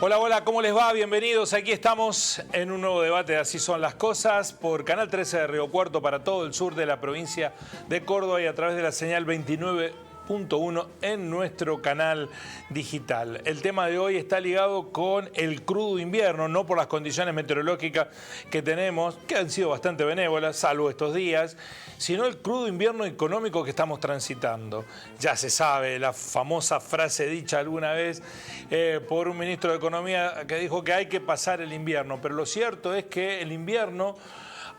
Hola, hola, ¿cómo les va? Bienvenidos. Aquí estamos en un nuevo debate de Así son las cosas por Canal 13 de Río Cuarto para todo el sur de la provincia de Córdoba y a través de la señal 29.1 en nuestro canal digital. El tema de hoy está ligado con el crudo invierno, no por las condiciones meteorológicas que tenemos, que han sido bastante benévolas, salvo estos días, sino el crudo invierno económico que estamos transitando. Ya se sabe, la famosa frase dicha alguna vez por un ministro de Economía que dijo que hay que pasar el invierno, pero lo cierto es que el invierno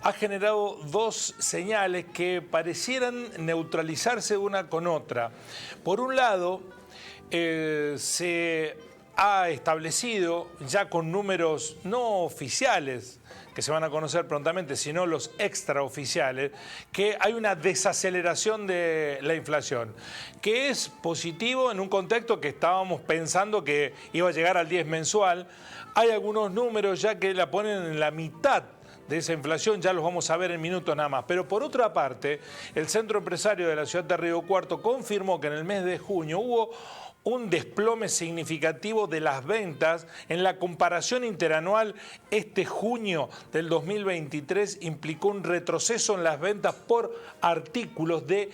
ha generado dos señales que parecieran neutralizarse una con otra. Por un lado, se ha establecido ya con números no oficiales, que se van a conocer prontamente, sino los extraoficiales, que hay una desaceleración de la inflación, que es positivo en un contexto que estábamos pensando que iba a llegar al 10 mensual. Hay algunos números ya que la ponen en la mitad de esa inflación, ya los vamos a ver en minutos nada más. Pero por otra parte, el Centro Empresario de la ciudad de Río Cuarto confirmó que en el mes de junio hubo un desplome significativo de las ventas. En la comparación interanual, este junio del 2023 implicó un retroceso en las ventas por artículos del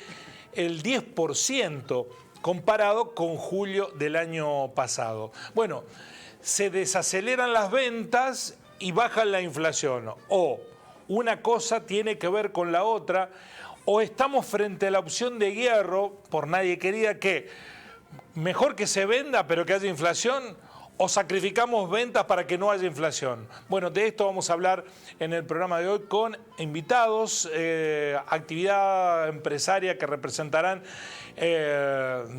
10% comparado con julio del año pasado. Bueno, se desaceleran las ventas y baja la inflación. O una cosa tiene que ver con la otra, o estamos frente a la opción de hierro, por nadie querida, que mejor que se venda pero que haya inflación, o sacrificamos ventas para que no haya inflación. Bueno, de esto vamos a hablar en el programa de hoy con invitados, actividad empresaria que representarán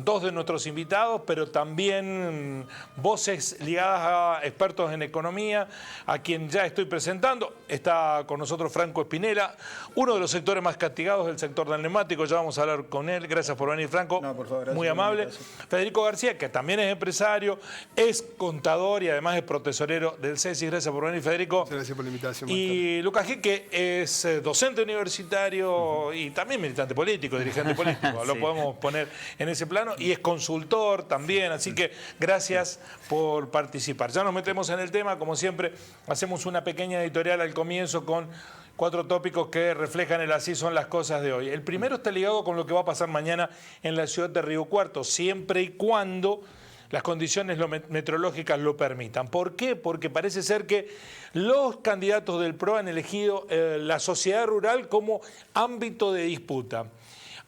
dos de nuestros invitados, pero también voces ligadas a expertos en economía, a quien ya estoy presentando. Está con nosotros Franco Espinela, uno de los sectores más castigados del sector del neumático. Ya vamos a hablar con él. Gracias por venir, Franco. No, por favor, gracias. Muy amable. Federico García, que también es empresario, es contador y además es protesorero del CESIS. Gracias por venir, Federico. Muchas gracias por la invitación. Y Lucas Gil, que es docente universitario y también militante político, dirigente político. Lo podemos poner en ese plano, y es consultor también, así que gracias por participar. Ya nos metemos en el tema, como siempre, hacemos una pequeña editorial al comienzo con 4 tópicos que reflejan el así son las cosas de hoy. El primero está ligado con lo que va a pasar mañana en la ciudad de Río Cuarto, siempre y cuando las condiciones meteorológicas lo permitan. ¿Por qué? Porque parece ser que los candidatos del PRO han elegido la sociedad rural como ámbito de disputa.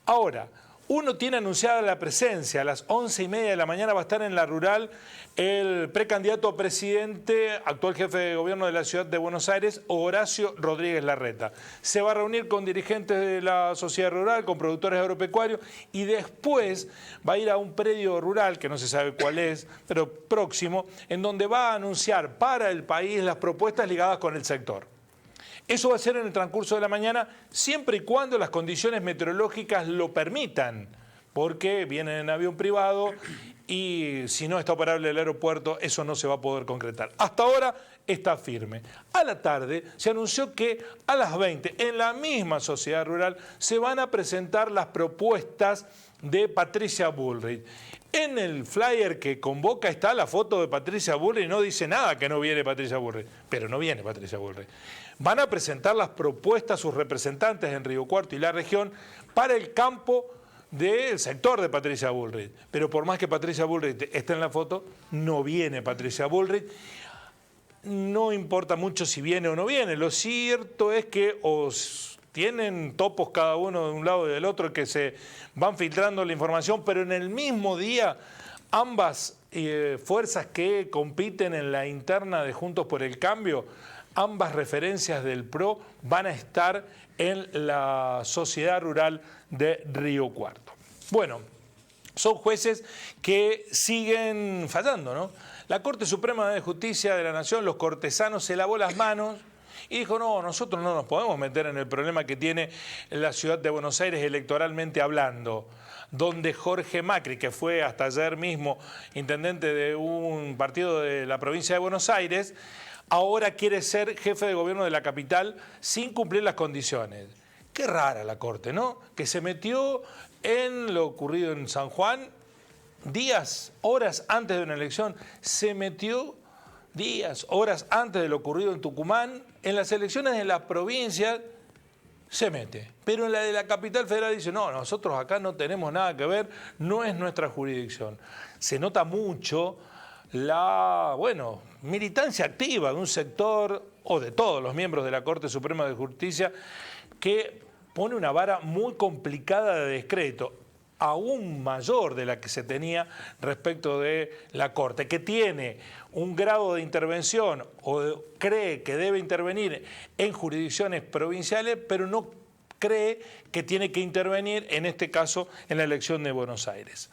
Ahora, uno tiene anunciada la presencia, a las 11:30 de la mañana va a estar en la rural el precandidato a presidente, actual jefe de gobierno de la ciudad de Buenos Aires, Horacio Rodríguez Larreta. Se va a reunir con dirigentes de la sociedad rural, con productores agropecuarios, y después va a ir a un predio rural, que no se sabe cuál es, pero próximo, en donde va a anunciar para el país las propuestas ligadas con el sector. Eso va a ser en el transcurso de la mañana, siempre y cuando las condiciones meteorológicas lo permitan, porque vienen en avión privado y si no está operable el aeropuerto, eso no se va a poder concretar. Hasta ahora está firme. A la tarde se anunció que a las 20, en la misma sociedad rural, se van a presentar las propuestas de Patricia Bullrich. En el flyer que convoca está la foto de Patricia Bullrich, no dice nada que no viene Patricia Bullrich, pero no viene Patricia Bullrich. Van a presentar las propuestas sus representantes en Río Cuarto y la región para el campo del sector de Patricia Bullrich. Pero por más que Patricia Bullrich esté en la foto, no viene Patricia Bullrich. No importa mucho si viene o no viene. Lo cierto es que os tienen topos cada uno de un lado y del otro que se van filtrando la información, pero en el mismo día ambas fuerzas que compiten en la interna de Juntos por el Cambio, ambas referencias del PRO van a estar en la sociedad rural de Río Cuarto. Bueno, son jueces que siguen fallando, ¿no? La Corte Suprema de Justicia de la Nación, los cortesanos, se lavó las manos y dijo, no, nosotros no nos podemos meter en el problema que tiene la ciudad de Buenos Aires electoralmente hablando, donde Jorge Macri, que fue hasta ayer mismo intendente de un partido de la provincia de Buenos Aires, ahora quiere ser jefe de gobierno de la capital sin cumplir las condiciones. Qué rara la Corte, ¿no? Que se metió en lo ocurrido en San Juan días, horas antes de una elección, se metió días, horas antes de lo ocurrido en Tucumán, en las elecciones de la provincia se mete. Pero en la de la capital federal dice, no, nosotros acá no tenemos nada que ver, no es nuestra jurisdicción. Se nota mucho la, militancia activa de un sector o de todos los miembros de la Corte Suprema de Justicia que pone una vara muy complicada de descrédito, aún mayor de la que se tenía respecto de la Corte, que tiene un grado de intervención o cree que debe intervenir en jurisdicciones provinciales, pero no cree que tiene que intervenir, en este caso, en la elección de Buenos Aires.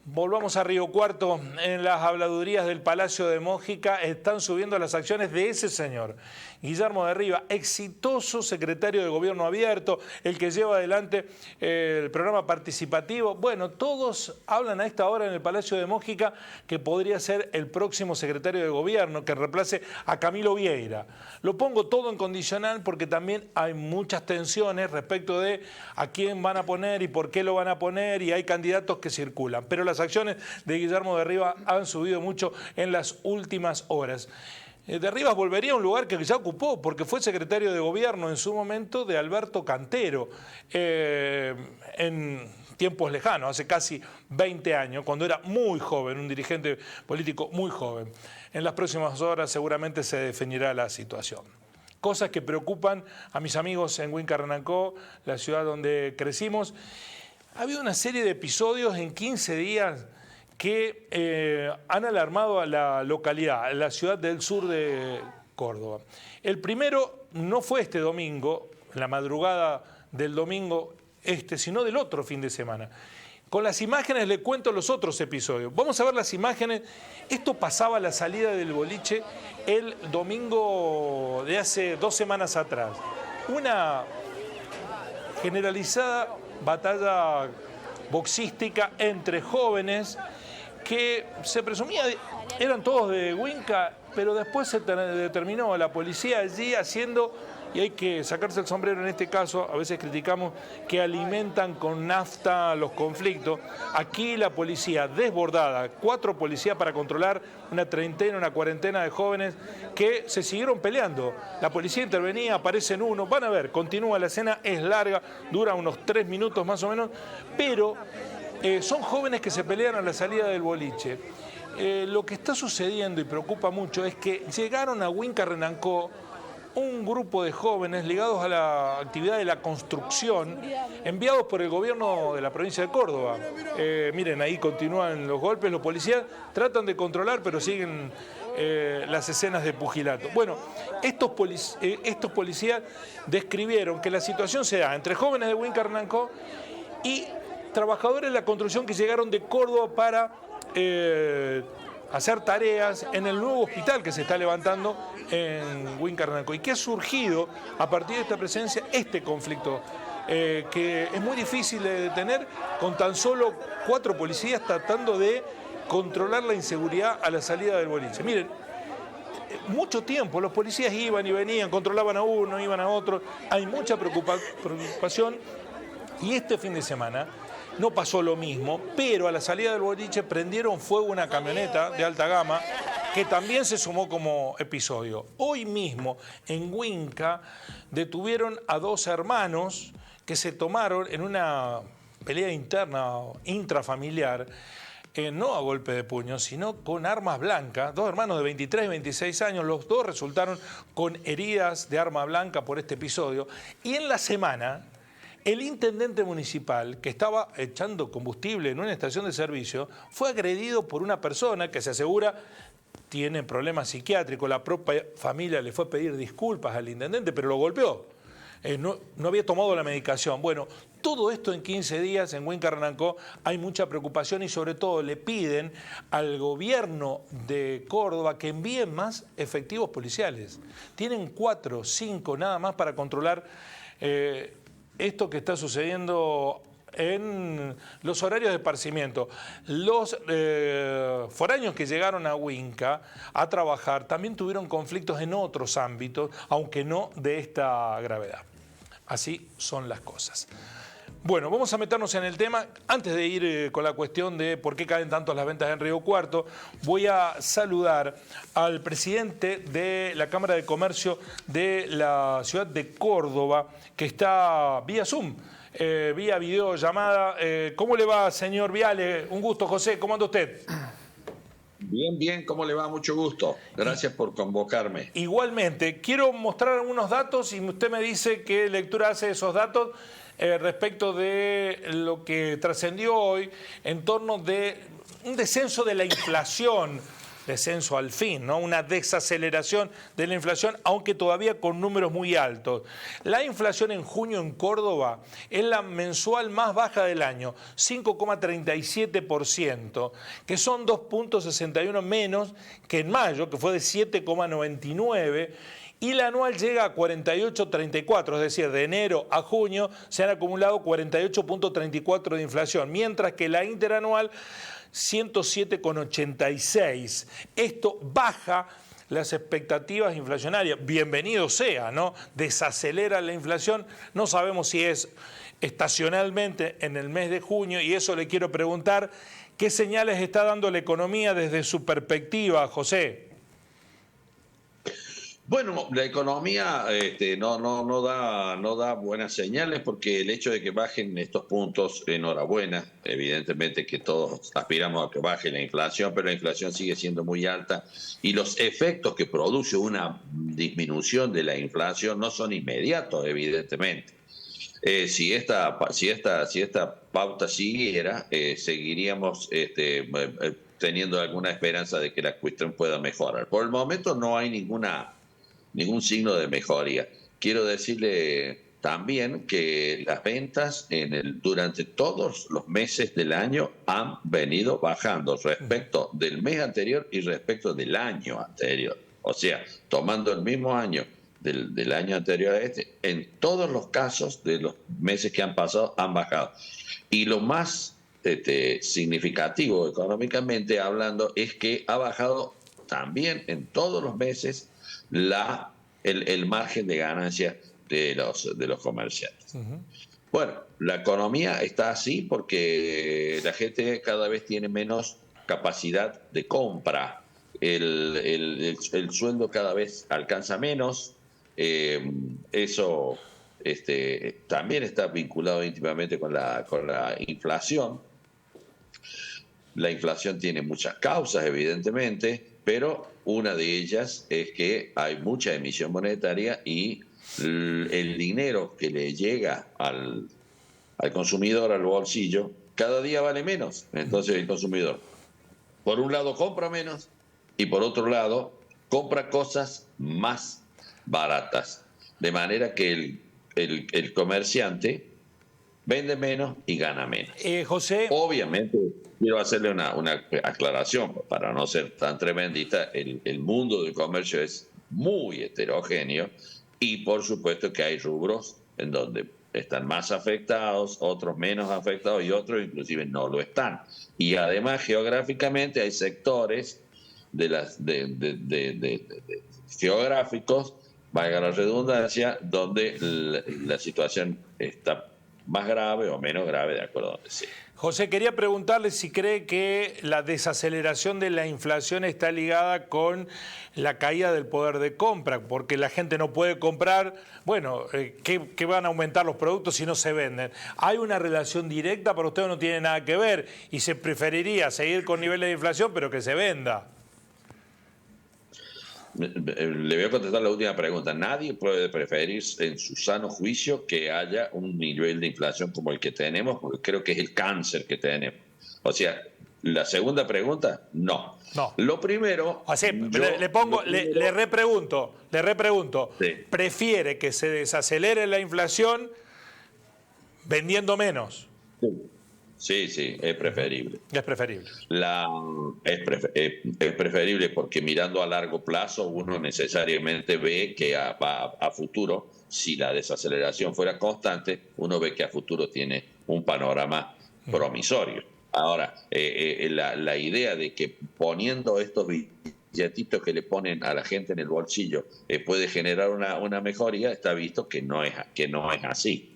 Volvamos a Río Cuarto. En las habladurías del Palacio de Mójica están subiendo las acciones de ese señor, Guillermo de Riva, exitoso secretario de Gobierno Abierto, el que lleva adelante el programa participativo. Bueno, todos hablan a esta hora en el Palacio de Mójica que podría ser el próximo secretario de Gobierno, que reemplace a Camilo Vieira. Lo pongo todo en condicional porque también hay muchas tensiones respecto de a quién van a poner y por qué lo van a poner, y hay candidatos que circulan. Pero las acciones de Guillermo de Rivas han subido mucho en las últimas horas. De Rivas volvería a un lugar que ya ocupó, porque fue secretario de Gobierno en su momento de Alberto Cantero, en tiempos lejanos, hace casi 20 años, cuando era muy joven, un dirigente político muy joven. En las próximas horas seguramente se definirá la situación. Cosas que preocupan a mis amigos en Huincarnancó, la ciudad donde crecimos. Ha habido una serie de episodios en 15 días que han alarmado a la localidad, a la ciudad del sur de Córdoba. El primero no fue este domingo, la madrugada del domingo sino del otro fin de semana. Con las imágenes le cuento los otros episodios. Vamos a ver las imágenes. Esto pasaba a la salida del boliche el domingo de hace 2 semanas atrás. Una generalizada batalla boxística entre jóvenes que se presumía, eran todos de Huinca, pero después se determinó la policía allí haciendo, y hay que sacarse el sombrero en este caso, a veces criticamos que alimentan con nafta los conflictos. Aquí la policía desbordada, 4 policías para controlar una treintena, una cuarentena de jóvenes que se siguieron peleando. La policía intervenía, aparecen uno, van a ver, continúa la escena, es larga, dura unos 3 minutos más o menos, pero son jóvenes que se pelean a la salida del boliche. Lo que está sucediendo y preocupa mucho es que llegaron a Huincarnancó un grupo de jóvenes ligados a la actividad de la construcción, enviados por el gobierno de la provincia de Córdoba. Miren, ahí continúan los golpes, los policías tratan de controlar, pero siguen las escenas de pugilato. Bueno, estos policías describieron que la situación se da entre jóvenes de Huincarnancó y trabajadores de la construcción que llegaron de Córdoba para hacer tareas en el nuevo hospital que se está levantando en Huincarnancó y que ha surgido a partir de esta presencia este conflicto que es muy difícil de detener con tan solo 4 policías tratando de controlar la inseguridad a la salida del boliche. Miren, mucho tiempo los policías iban y venían, controlaban a uno, iban a otro, hay mucha preocupación y este fin de semana no pasó lo mismo, pero a la salida del boliche prendieron fuego una camioneta de alta gama que también se sumó como episodio. Hoy mismo en Huinca detuvieron a 2 hermanos que se tomaron en una pelea interna, intrafamiliar, no a golpe de puño, sino con armas blancas. 2 hermanos de 23 y 26 años, los 2 resultaron con heridas de arma blanca por este episodio. Y en la semana, el intendente municipal, que estaba echando combustible en una estación de servicio, fue agredido por una persona que se asegura tiene problemas psiquiátricos. La propia familia le fue a pedir disculpas al intendente, pero lo golpeó. No había tomado la medicación. Bueno, todo esto en 15 días en Huincarnancó hay mucha preocupación y sobre todo le piden al gobierno de Córdoba que envíen más efectivos policiales. Tienen 4, 5 nada más para controlar esto que está sucediendo en los horarios de esparcimiento. Los foráneos que llegaron a Huinca a trabajar también tuvieron conflictos en otros ámbitos, aunque no de esta gravedad. Así son las cosas. Bueno, vamos a meternos en el tema. Antes de ir con la cuestión de por qué caen tanto las ventas en Río Cuarto, voy a saludar al presidente de la Cámara de Comercio de la ciudad de Córdoba, que está vía Zoom, vía videollamada. ¿Cómo le va, señor Viale? Un gusto, José. ¿Cómo anda usted? Bien, bien, ¿cómo le va? Mucho gusto. Gracias por convocarme. Igualmente, quiero mostrar algunos datos y usted me dice qué lectura hace de esos datos respecto de lo que trascendió hoy en torno de un descenso de la inflación, descenso al fin, ¿no? Una desaceleración de la inflación, aunque todavía con números muy altos. La inflación en junio en Córdoba es la mensual más baja del año, 5,37%, que son 2,61 menos que en mayo, que fue de 7,99%, y la anual llega a 48,34, es decir, de enero a junio se han acumulado 48,34 de inflación, mientras que la interanual 107,86. Esto baja las expectativas inflacionarias. Bienvenido sea, ¿no? Desacelera la inflación. No sabemos si es estacionalmente en el mes de junio, y eso le quiero preguntar, ¿qué señales está dando la economía desde su perspectiva, José? Bueno, la economía no da buenas señales, porque el hecho de que bajen estos puntos, enhorabuena, evidentemente que todos aspiramos a que baje la inflación, pero la inflación sigue siendo muy alta y los efectos que produce una disminución de la inflación no son inmediatos, evidentemente. Si esta pauta siguiera, seguiríamos teniendo alguna esperanza de que la cuestión pueda mejorar. Por el momento no hay ningún signo de mejoría. Quiero decirle también que las ventas durante todos los meses del año han venido bajando respecto del mes anterior y respecto del año anterior. O sea, tomando el mismo año del año anterior a en todos los casos de los meses que han pasado han bajado. Y lo más significativo económicamente hablando es que ha bajado también en todos los meses el margen de ganancia de los comerciantes. Bueno, la economía está así porque la gente cada vez tiene menos capacidad de compra, el sueldo cada vez alcanza menos, eso también está vinculado íntimamente con la inflación. La inflación tiene muchas causas, evidentemente, pero una de ellas es que hay mucha emisión monetaria y el dinero que le llega al consumidor, al bolsillo, cada día vale menos. Entonces el consumidor, por un lado, compra menos y por otro lado, compra cosas más baratas. De manera que el comerciante vende menos y gana menos. José. Obviamente, quiero hacerle una aclaración para no ser tan tremendista. El mundo del comercio es muy heterogéneo y por supuesto que hay rubros en donde están más afectados, otros menos afectados y otros inclusive no lo están. Y además geográficamente hay sectores geográficos, valga la redundancia, donde la situación está más grave o menos grave, de acuerdo a donde sea. José, quería preguntarle si cree que la desaceleración de la inflación está ligada con la caída del poder de compra, porque la gente no puede comprar. Bueno, ¿qué van a aumentar los productos si no se venden? ¿Hay una relación directa? Para usted no tiene nada que ver y se preferiría seguir con niveles de inflación pero que se venda. Le voy a contestar la última pregunta. Nadie puede preferir en su sano juicio que haya un nivel de inflación como el que tenemos, porque creo que es el cáncer que tenemos. O sea, la segunda pregunta, no. Lo primero... Así, le repregunto. Sí. ¿Prefiere que se desacelere la inflación vendiendo menos? Sí, es preferible. Es preferible. Es preferible porque mirando a largo plazo uno necesariamente ve que a futuro, si la desaceleración fuera constante, uno ve que a futuro tiene un panorama promisorio. Ahora, la idea de que poniendo estos billetitos que le ponen a la gente en el bolsillo puede generar una mejoría, está visto que no es así.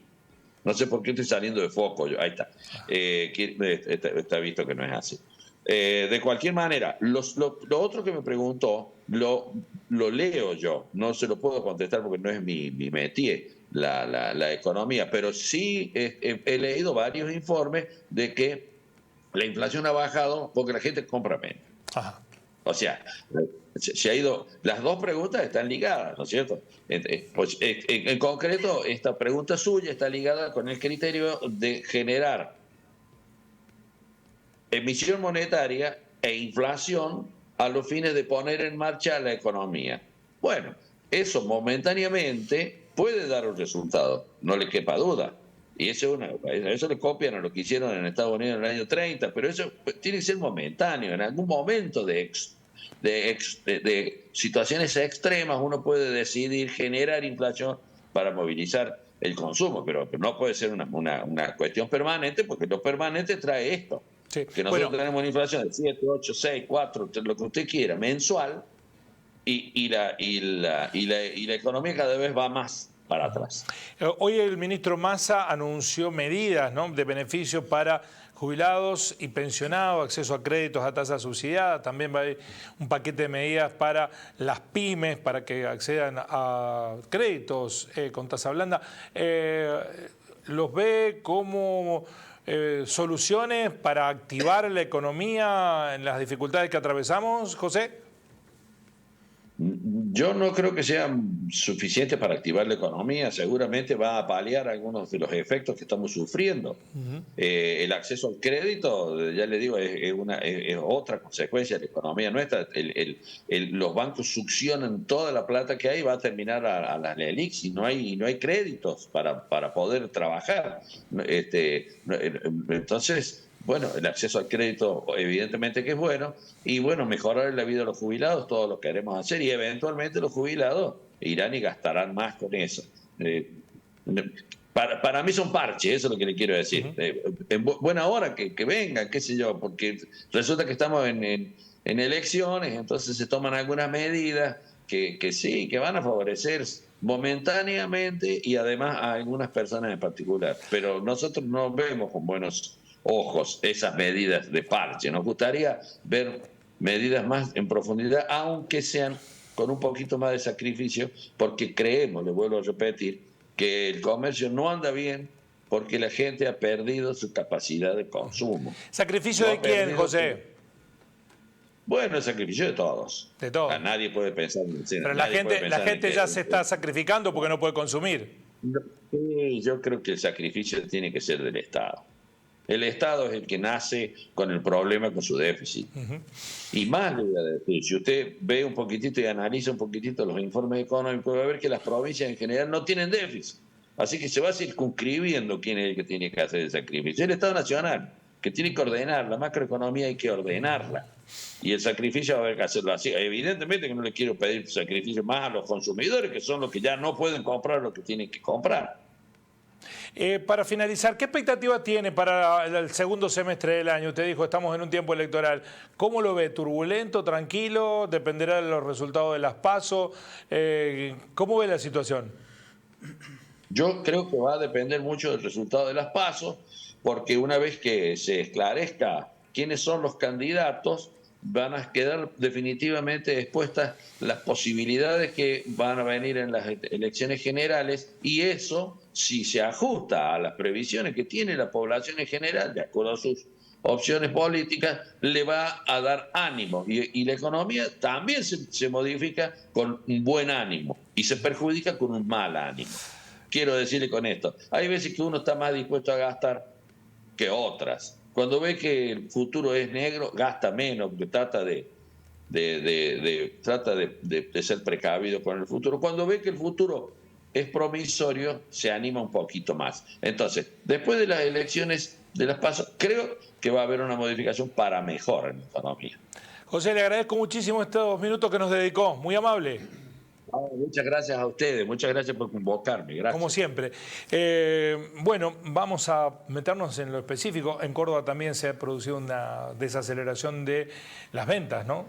No sé por qué estoy saliendo de foco yo. Ahí está. Está visto que no es así. De cualquier manera, lo otro que me preguntó, lo leo yo. No se lo puedo contestar porque no es mi métier, la economía. Pero sí he leído varios informes de que la inflación ha bajado porque la gente compra menos. Ajá. O sea, se ha ido. Las dos preguntas están ligadas, ¿no es cierto? Pues, en concreto, esta pregunta suya está ligada con el criterio de generar emisión monetaria e inflación a los fines de poner en marcha la economía. Bueno, eso momentáneamente puede dar un resultado, no le quepa duda. Y eso le copian a lo que hicieron en Estados Unidos en el año 30, pero eso tiene que ser momentáneo. En algún momento de situaciones extremas uno puede decidir generar inflación para movilizar el consumo, pero no puede ser una cuestión permanente, porque lo permanente trae esto. Sí. Que nosotros tenemos una inflación de 7, 8, 6, 4, lo que usted quiera, mensual, y la economía cada vez va más para atrás. Hoy el ministro Massa anunció medidas, ¿no?, de beneficios para jubilados y pensionados, acceso a créditos a tasa subsidiada. También va a haber un paquete de medidas para las pymes, para que accedan a créditos con tasa blanda. ¿Los ve como soluciones para activar la economía en las dificultades que atravesamos, José? Yo no creo que sean suficientes para activar la economía. Seguramente va a paliar algunos de los efectos que estamos sufriendo. El acceso al crédito, ya le digo, es otra consecuencia de la economía nuestra. Los bancos succionan toda la plata que hay y va a terminar a la LELIX y no hay créditos para poder trabajar. Entonces, bueno, el acceso al crédito evidentemente que es bueno, y bueno, mejorar la vida de los jubilados, todo lo que queremos hacer, y eventualmente los jubilados irán y gastarán más con eso. Para mí son parches, eso es lo que le quiero decir. En buena hora que vengan, qué sé yo, porque resulta que estamos en elecciones, entonces se toman algunas medidas que sí, que van a favorecer momentáneamente y además a algunas personas en particular. Pero nosotros no vemos con buenos ojos esas medidas de parche. Nos gustaría ver medidas más en profundidad, aunque sean con un poquito más de sacrificio, porque creemos, le vuelvo a repetir, que el comercio no anda bien porque la gente ha perdido su capacidad de consumo. ¿Sacrificio de quién, José? Bueno, el sacrificio de todos. De todos. A nadie puede pensar en Pero la gente ya se está sacrificando porque no puede consumir. Sí, yo creo que el sacrificio tiene que ser del Estado. El Estado es el que nace con el problema, con su déficit. Y más le voy a decir, si usted ve un poquitito y analiza un poquitito los informes económicos, va a ver que las provincias en general no tienen déficit. Así que se va circunscribiendo quién es el que tiene que hacer el sacrificio. El Estado Nacional, que tiene que ordenar. La macroeconomía hay que ordenarla. Y el sacrificio va a haber que hacerlo así. Evidentemente que no le quiero pedir sacrificio más a los consumidores, que son los que ya no pueden comprar lo que tienen que comprar. Para finalizar, ¿qué expectativa tiene para el segundo semestre del año? Usted dijo, estamos en un tiempo electoral. ¿Cómo lo ve? ¿Turbulento, tranquilo? ¿Dependerá de los resultados de las PASO? ¿Cómo ve la situación? Yo creo que va a depender mucho del resultado de las PASO, porque una vez que se esclarezca quiénes son los candidatos, van a quedar definitivamente expuestas las posibilidades que van a venir en las elecciones generales, y eso, si se ajusta a las previsiones que tiene la población en general, de acuerdo a sus opciones políticas, le va a dar ánimo. Y la economía también se modifica con un buen ánimo y se perjudica con un mal ánimo. Quiero decirle con esto, hay veces que uno está más dispuesto a gastar que otras. Cuando ve que el futuro es negro, gasta menos, porque trata de ser precavido con el futuro. Cuando ve que el futuro es promisorio, se anima un poquito más. Entonces, después de las elecciones de las PASO, creo que va a haber una modificación para mejor en la economía. José, le agradezco muchísimo estos minutos que nos dedicó. Muy amable. Muchas gracias a ustedes, muchas gracias por convocarme. Gracias. Como siempre. Bueno, vamos a meternos en lo específico. En Córdoba también se ha producido una desaceleración de las ventas, ¿no?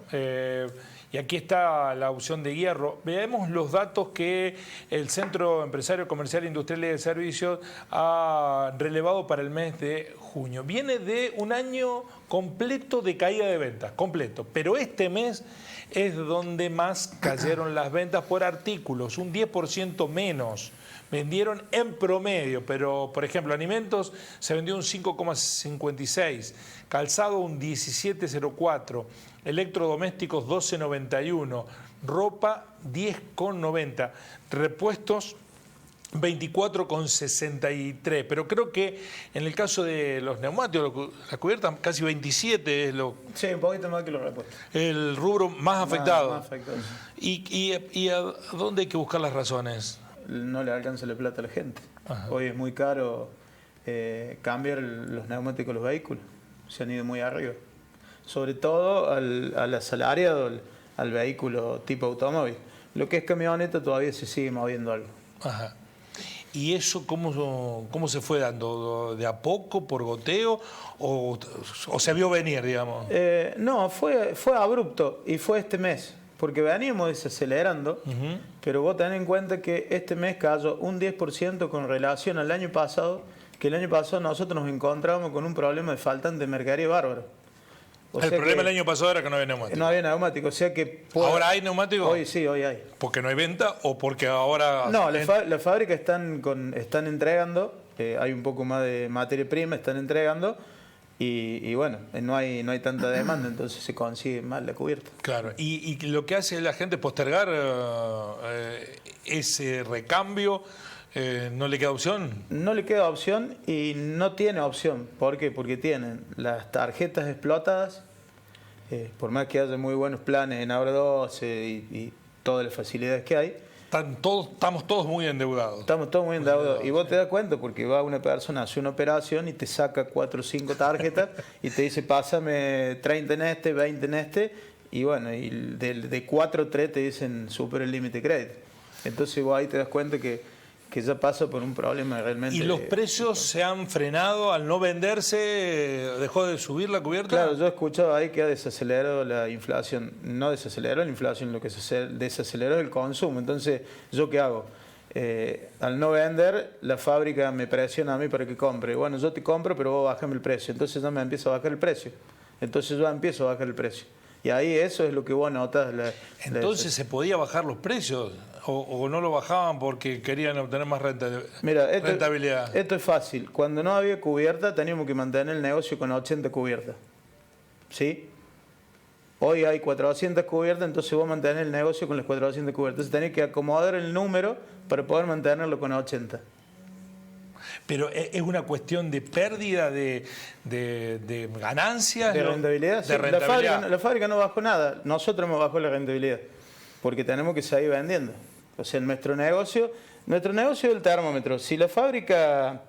Y aquí está la opción de hierro. Veamos los datos que el Centro Empresario Comercial, Industrial y de Servicios ha relevado para el mes de junio. Viene de un año completo de caída de ventas, completo. Pero este mes es donde más cayeron las ventas por artículos, un 10% menos. Vendieron en promedio, pero por ejemplo, alimentos se vendió un 5,56, calzado un 17,04, electrodomésticos 12,91, ropa 10,90, repuestos 24,63, pero creo que en el caso de los neumáticos, la cubierta casi 27 es lo... Sí, un poquito más que los repuestos. El rubro más afectado. Más afectado. ¿Y a dónde hay que buscar las razones? No le alcanza la plata a la gente. Ajá. Hoy es muy caro cambiar los neumáticos de los vehículos. Se han ido muy arriba. Sobre todo al asalariado, al vehículo tipo automóvil. Lo que es camioneta todavía se sigue moviendo algo. Ajá. ¿Y eso cómo se fue dando? ¿De a poco, por goteo? ¿O se vio venir, digamos? No, fue abrupto y fue este mes. Porque veníamos desacelerando, pero vos tenés en cuenta que este mes cayó un 10% con relación al año pasado, que el año pasado nosotros nos encontrábamos con un problema de faltante de mercadería bárbaro. El problema el año pasado era que no había neumáticos. No había neumáticos, o sea que... ¿Ahora hay neumáticos? Hoy sí, hoy hay. ¿Porque no hay venta o porque ahora...? No, las fábricas están entregando, hay un poco más de materia prima, están entregando, y bueno, no hay tanta demanda, entonces se consigue más la cubierta. Claro, y lo que hace la gente es postergar ese recambio. ¿No le queda opción? No le queda opción y no tiene opción. ¿Por qué? Porque tienen las tarjetas explotadas, por más que haya muy buenos planes en Ahora 12 y todas las facilidades que hay. Estamos todos muy endeudados. Estamos todos muy endeudados. Y vos te das cuenta porque va una persona, hace una operación y te saca 4 o 5 tarjetas y te dice, pásame 30 en este, 20 en este. Y bueno, y de 4 o 3 te dicen, supera el límite de crédito. Entonces vos ahí te das cuenta que ya pasa por un problema realmente... ¿Y los precios se han frenado al no venderse? ¿Dejó de subir la cubierta? Claro, yo he escuchado ahí que ha desacelerado la inflación. No desaceleró la inflación, lo que se desaceleró es el consumo. Entonces, ¿yo qué hago? Al no vender, la fábrica me presiona a mí para que compre. Bueno, yo te compro, pero vos bajame el precio. Entonces yo me empiezo a bajar el precio. Entonces yo empiezo a bajar el precio. Y ahí eso es lo que vos notas. Entonces, ¿se podía bajar los precios? ¿O no lo bajaban porque querían obtener más rentabilidad? Esto es fácil. Cuando no había cubierta, teníamos que mantener el negocio con 80 cubiertas. ¿Sí? Hoy hay 400 cubiertas, entonces vos mantenés el negocio con las 400 cubiertas. Entonces tenés que acomodar el número para poder mantenerlo con 80. Pero es una cuestión de pérdida de ganancias. De rentabilidad. Sí. La fábrica no bajó nada. Nosotros hemos bajado la rentabilidad. Porque tenemos que seguir vendiendo. O sea, nuestro negocio es el termómetro. Si la fábrica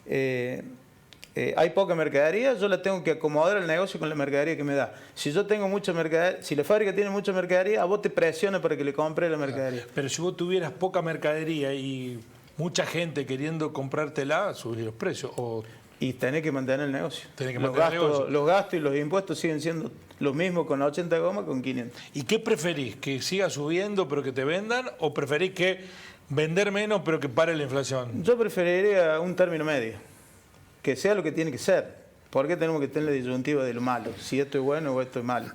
hay poca mercadería, yo la tengo que acomodar al negocio con la mercadería que me da. Si yo tengo mucha mercadería, si la fábrica tiene mucha mercadería, a vos te presiona para que le compre la mercadería. Pero si vos tuvieras poca mercadería y mucha gente queriendo comprártela, subir los precios. Y tenés que mantener el negocio. Los gastos y los impuestos siguen siendo los mismos con 80 gomas con 500. ¿Y qué preferís? ¿Que siga subiendo pero que te vendan? ¿O preferís que vender menos pero que pare la inflación? Yo preferiría un término medio. Que sea lo que tiene que ser. ¿Por qué tenemos que tener la disyuntiva de lo malo? Si esto es bueno o esto es malo.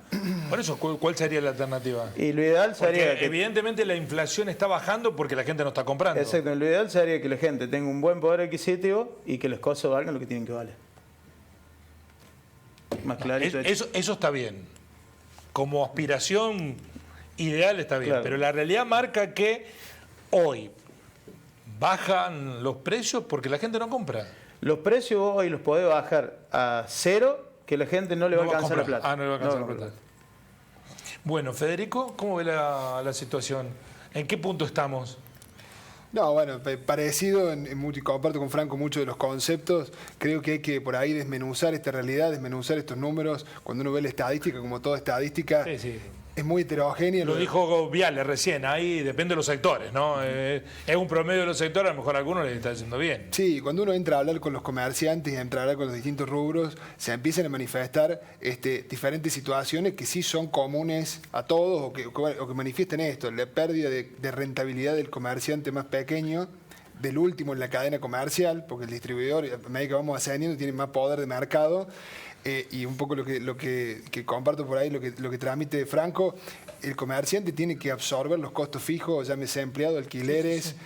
Por eso, ¿cuál sería la alternativa? Y lo ideal sería... Porque evidentemente la inflación está bajando porque la gente no está comprando. Exacto. Lo ideal sería que la gente tenga un buen poder adquisitivo y que las cosas valgan lo que tienen que valer. Más clarito. Eso está bien. Como aspiración ideal está bien. Claro. Pero la realidad marca que hoy bajan los precios porque la gente no compra. Los precios hoy los podés bajar a 0, que la gente no le va a alcanzar la plata. No le va a alcanzar la plata. Bueno, Federico, ¿cómo ve la situación? ¿En qué punto estamos? No, bueno, parecido, comparto con Franco muchos de los conceptos. Creo que hay que por ahí desmenuzar esta realidad, desmenuzar estos números. Cuando uno ve la estadística, como toda estadística, sí. es muy heterogénea. Lo dijo Viale recién, ahí depende de los sectores, ¿no? Es un promedio de los sectores, a lo mejor a algunos les está yendo bien. Sí, cuando uno entra a hablar con los comerciantes y entra a hablar con los distintos rubros, se empiezan a manifestar diferentes situaciones que sí son comunes a todos o que manifiestan esto, la pérdida de rentabilidad del comerciante más pequeño, del último en la cadena comercial, porque el distribuidor, a medida que vamos ascendiendo, tiene más poder de mercado. Y un poco lo que comparto por ahí, lo que transmite Franco, el comerciante tiene que absorber los costos fijos, llámese empleado, alquileres,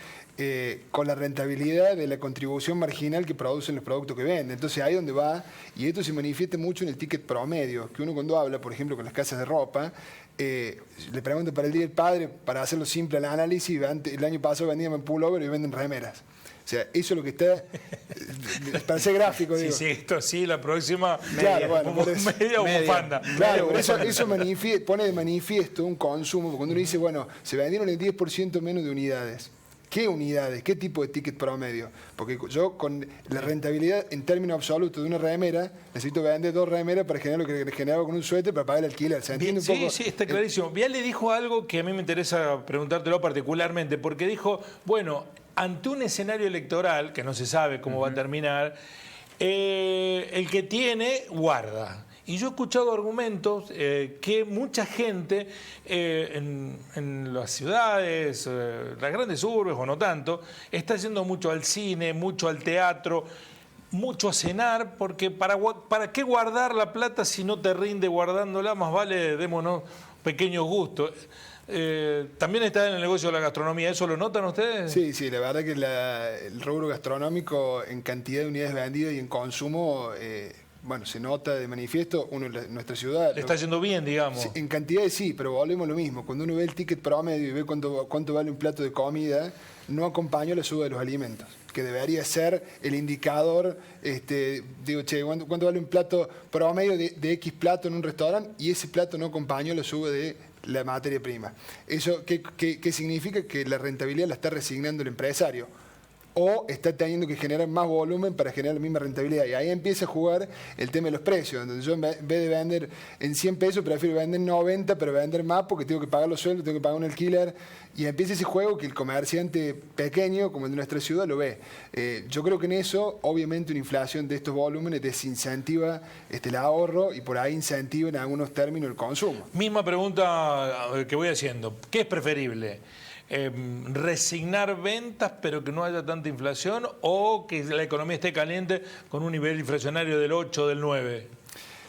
con la rentabilidad de la contribución marginal que producen los productos que venden. Entonces ahí es donde va, y esto se manifiesta mucho en el ticket promedio, que uno cuando habla, por ejemplo, con las casas de ropa, le pregunto para el Día del Padre, para hacerlo simple el análisis, el año pasado vendían pullover y venden remeras. O sea, eso es lo que está, para ser gráfico, digo. Sí, esto sí, la próxima, claro, bueno, media bufanda. Claro, por eso pone de manifiesto un consumo, porque cuando uno dice, bueno, se vendieron el 10% menos de unidades. ¿Qué unidades? ¿Qué tipo de ticket promedio? Porque yo con la rentabilidad en términos absolutos de una remera, necesito vender 2 remeras para generar lo que generaba con un suéter para pagar el alquiler. ¿Se entiende un poco? Sí, está clarísimo. Viale dijo algo que a mí me interesa preguntártelo particularmente, porque dijo, bueno, ante un escenario electoral, que no se sabe cómo va a terminar, el que tiene, guarda. Y yo he escuchado argumentos que mucha gente en las ciudades, las grandes urbes o no tanto, está yendo mucho al cine, mucho al teatro, mucho a cenar, porque ¿para qué guardar la plata si no te rinde guardándola? Más vale démonos pequeños gustos. También está en el negocio de la gastronomía, ¿eso lo notan ustedes? Sí, la verdad que el rubro gastronómico en cantidad de unidades vendidas y en consumo, bueno, se nota de manifiesto. Uno en nuestra ciudad... Le está yendo bien, digamos. En cantidades sí, pero volvemos a lo mismo. Cuando uno ve el ticket promedio y ve cuánto vale un plato de comida, no acompaña la suba de los alimentos, que debería ser el indicador. Digo, che, ¿cuánto vale un plato promedio de X plato en un restaurante? Y ese plato no acompaña la suba de la materia prima. ¿Eso qué significa? Que la rentabilidad la está resignando el empresario, o está teniendo que generar más volumen para generar la misma rentabilidad. Y ahí empieza a jugar el tema de los precios, donde yo en vez de vender en 100 pesos, prefiero vender 90, pero vender más porque tengo que pagar los sueldos, tengo que pagar un alquiler. Y empieza ese juego que el comerciante pequeño, como el de nuestra ciudad, lo ve. Yo creo que en eso, obviamente, una inflación de estos volúmenes desincentiva el ahorro y por ahí incentiva en algunos términos el consumo. Misma pregunta que voy haciendo. ¿Qué es preferible? ¿Resignar ventas pero que no haya tanta inflación, o que la economía esté caliente con un nivel inflacionario del 8 o del 9?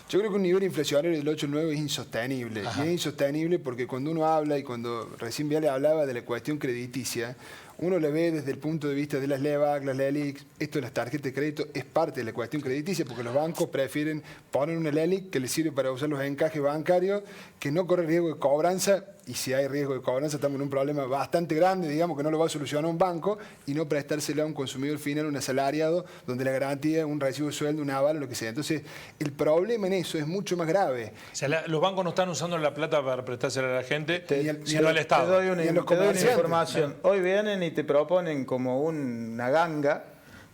Yo creo que un nivel inflacionario del 8 o 9 es insostenible. Ajá. Y es insostenible porque cuando uno habla, y cuando recién Viale hablaba de la cuestión crediticia, uno lo ve desde el punto de vista de las LEVAC, las LELIC. Esto de las tarjetas de crédito es parte de la cuestión crediticia, porque los bancos prefieren poner una LELIC que les sirve para usar los encajes bancarios, que no corre riesgo de cobranza, y si hay riesgo de cobranza estamos en un problema bastante grande, digamos, que no lo va a solucionar un banco, y no prestárselo a un consumidor final, un asalariado, donde la garantía es un recibo de sueldo, un aval, lo que sea. Entonces, el problema en eso es mucho más grave. O sea, los bancos no están usando la plata para prestársela a la gente, sino al Estado. Te doy una información. Hoy vienen y te proponen como una ganga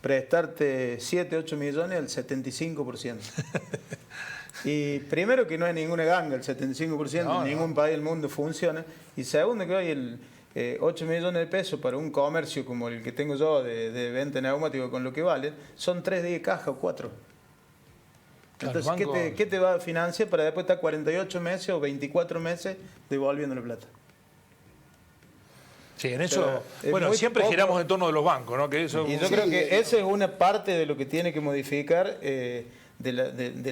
prestarte 7, 8 millones al 75%. Y primero que no hay ninguna ganga, el 75% en ningún país del mundo funciona. Y segundo que hoy 8 millones de pesos para un comercio como el que tengo yo de venta de neumáticos con lo que vale, son 3 días de caja o 4. Entonces, banco... ¿qué te va a financiar para después estar 48 meses o 24 meses devolviendo la plata? Sí, en eso, bueno, siempre poco. Giramos en torno de los bancos, ¿no? Que eso, y yo creo que esa es una parte de lo que tiene que modificar, de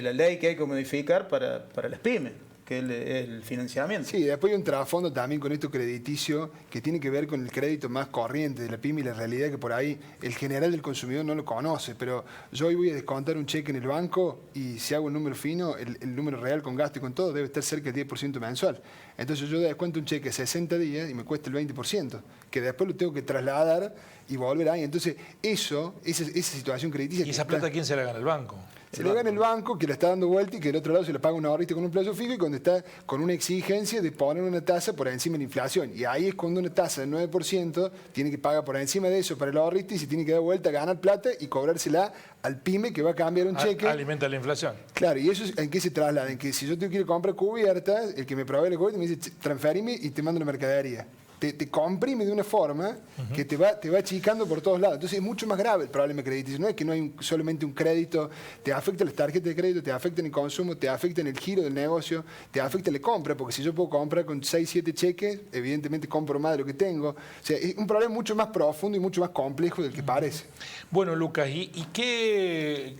la ley que hay que modificar para las pymes, que es el financiamiento. Sí, después hay un trasfondo también con esto crediticio que tiene que ver con el crédito más corriente de la pyme, y la realidad que por ahí el general del consumidor no lo conoce. Pero yo hoy voy a descontar un cheque en el banco y si hago un número fino, el número real con gasto y con todo debe estar cerca del 10% mensual. Entonces yo descuento un cheque 60 días y me cuesta el 20%, que después lo tengo que trasladar y volver ahí. Entonces esa situación crediticia... ¿Y esa plata quién se la gana? ¿El banco? Se le gana el banco que la está dando vuelta y que del otro lado se le paga un ahorrito con un plazo fijo y cuando está con una exigencia de poner una tasa por encima de la inflación. Y ahí es cuando una tasa del 9% tiene que pagar por encima de eso para el ahorrito y se tiene que dar vuelta, ganar plata y cobrársela al pyme que va a cambiar un cheque. Alimenta la inflación. Claro, y eso ¿en qué se traslada? En que si yo te quiero comprar cubiertas, el que me provee la cubierta me dice, transferime y te mando la mercadería. Te comprime de una forma que te va achicando por todos lados. Entonces es mucho más grave el problema crediticio. No es que no hay solamente un crédito, te afecta las tarjetas de crédito, te afecta en el consumo, te afecta en el giro del negocio, te afecta en la compra, porque si yo puedo comprar con 6, 7 cheques, evidentemente compro más de lo que tengo. O sea, es un problema mucho más profundo y mucho más complejo del que parece. Bueno, Lucas, ¿y qué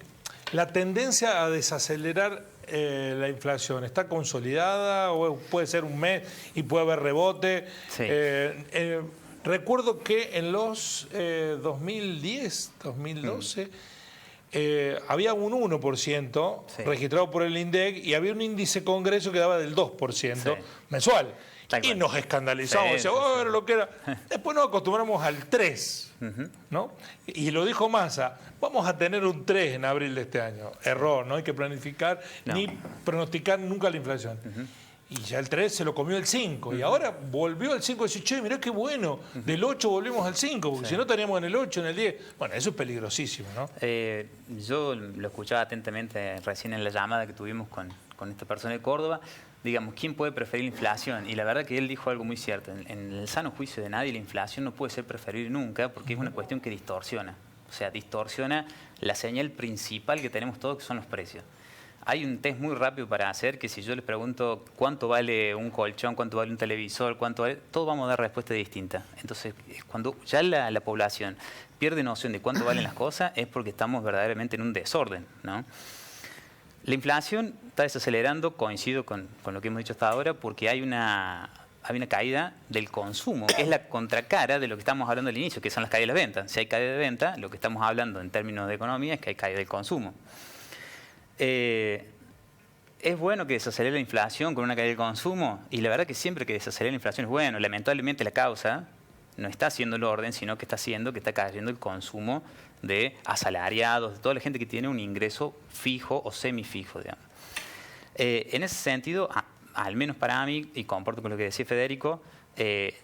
la tendencia a desacelerar la inflación está consolidada o puede ser un mes y puede haber rebote? Sí. Recuerdo que en los 2010, 2012, había un 1% Sí. registrado por el INDEC y había un índice Congreso que daba del 2% Sí. mensual. Tal Y cual. nos escandalizamos, Sí, decíamos, sí, "Oh, era lo que era". Después nos acostumbramos al 3, ¿no? Y lo dijo Massa, vamos a tener un 3 en abril de este año. Error, no hay que planificar No. ni pronosticar nunca la inflación. Y ya el 3 se lo comió el 5. Y ahora volvió al 5 y dice, che, mirá qué bueno, del 8 volvimos al 5, porque si no estaríamos en el 8, en el 10. Bueno, eso es peligrosísimo, ¿no? Yo lo escuchaba atentamente recién en la llamada que tuvimos con esta persona de Córdoba. Digamos, ¿quién puede preferir la inflación? Y la verdad que él dijo algo muy cierto. En el sano juicio de nadie, la inflación no puede ser preferible nunca porque es una cuestión que distorsiona. O sea, distorsiona la señal principal que tenemos todos, que son los precios. Hay un test muy rápido para hacer que si yo les pregunto cuánto vale un colchón, cuánto vale un televisor, cuánto vale, todos vamos a dar respuesta distinta. Entonces, cuando ya la población pierde noción de cuánto valen las cosas, es porque estamos verdaderamente en un desorden, ¿no? La inflación está desacelerando, coincido con lo que hemos dicho hasta ahora, porque hay una caída del consumo, que es la contracara de lo que estamos hablando al inicio, que son las caídas de las ventas. Si hay caída de ventas, lo que estamos hablando en términos de economía es que hay caída del consumo. Es bueno que desacelere la inflación con una caída del consumo, y la verdad que siempre que desacelera la inflación es bueno. Lamentablemente la causa no está haciendo el orden, sino que está haciendo que está cayendo el consumo de asalariados, de toda la gente que tiene un ingreso fijo o semifijo, digamos. En ese sentido, al menos para mí, y comparto con lo que decía Federico,